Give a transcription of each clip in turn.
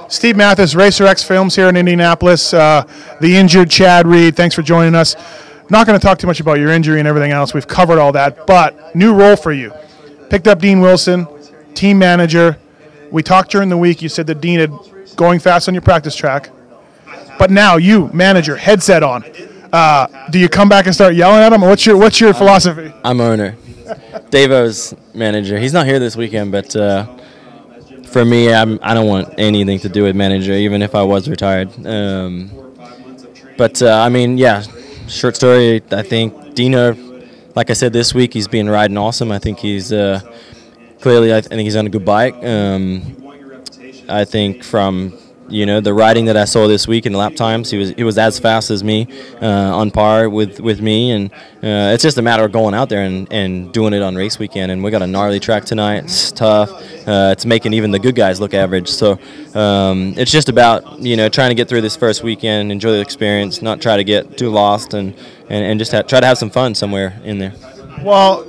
Steve Mathis, Racer X Films here in Indianapolis. The injured Chad Reed, thanks for joining us. Not going to talk too much about your injury and everything else. We've covered all that, but new role for you. Picked up Dean Wilson, team manager. We talked during the week. You said that Dean had going fast on your practice track, but now you, manager, headset on. Do you come back and start yelling at him? What's your philosophy? I'm owner. Davo's manager. He's not here this weekend, but for me, I don't want anything to do with manager, even if I was retired. I mean, yeah, short story, I think Dino, like I said this week, he's been riding awesome. I think he's clearly, I think he's on a good bike. I think from the riding that I saw this week in the lap times, he was as fast as me, on par with me, and it's just a matter of going out there and doing it on race weekend. And we got a gnarly track tonight. It's tough. It's making even the good guys look average. So it's just about trying to get through this first weekend, enjoy the experience, not try to get too lost, and just try to have some fun somewhere in there. Well,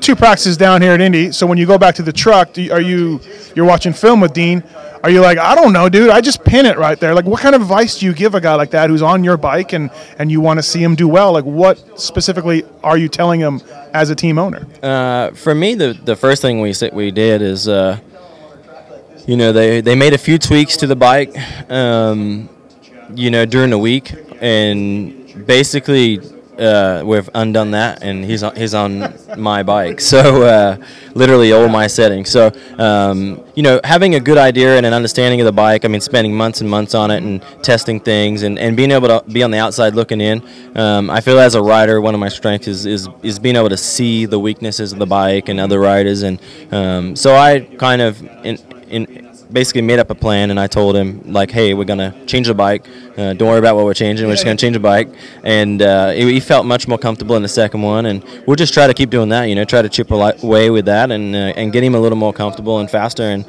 2 practices down here at Indy. So when you go back to the truck, you're watching film with Dean. Are you like, I don't know, dude, I just pin it right there? Like, what kind of advice do you give a guy like that who's on your bike and you want to see him do well? Like, what specifically are you telling him as a team owner? For me, the first thing we did is, they made a few tweaks to the bike, during the week, and basically we've undone that, and he's on my bike, so literally all my settings. So having a good idea and an understanding of the bike, I mean, spending months and months on it and testing things and being able to be on the outside looking in. I feel as a rider, one of my strengths is being able to see the weaknesses of the bike and other riders, and so I kind of basically made up a plan, and I told him, like, hey, we're going to change the bike. Don't worry about what we're changing. We're just going to change the bike. And he felt much more comfortable in the second one, and we'll just try to keep doing that, try to chip away with that and get him a little more comfortable and faster. And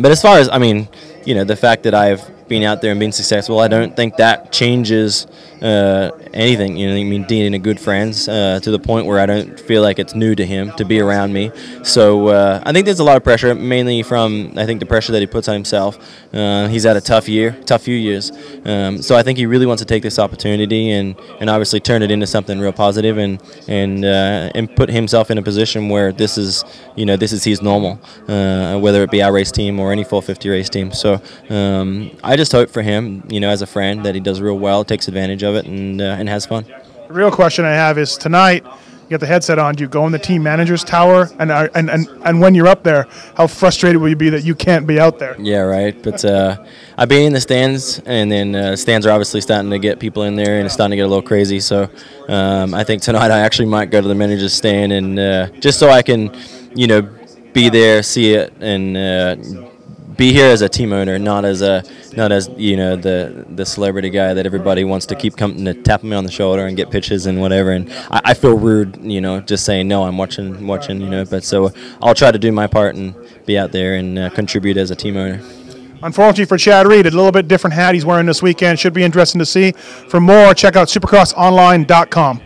but as far as, I mean, the fact that I've been out there and been successful, I don't think that changes anything. I mean, Dean and a good friends to the point where I don't feel like it's new to him to be around me. So I think there's a lot of pressure, mainly from, I think, the pressure that he puts on himself. He's had a tough few years. So I think he really wants to take this opportunity and obviously turn it into something real positive and put himself in a position where this is his normal, whether it be our race team or any 450 race team. So I just hope for him, as a friend, that he does real well, takes advantage of it, and has fun. The real question I have is, tonight, you get the headset on, do you go in the team manager's tower, and when you're up there, how frustrated will you be that you can't be out there? Yeah, right. But I've been in the stands, and then stands are obviously starting to get people in there, and it's starting to get a little crazy. So I think tonight I actually might go to the manager's stand, and just so I can, be there, see it, and be here as a team owner, not as the celebrity guy that everybody wants to keep coming to tap me on the shoulder and get pitches and whatever. And I feel rude, just saying no, I'm watching. But so I'll try to do my part and be out there and contribute as a team owner. Unfortunately for Chad Reed, a little bit different hat he's wearing this weekend. Should be interesting to see. For more, check out supercrossonline.com.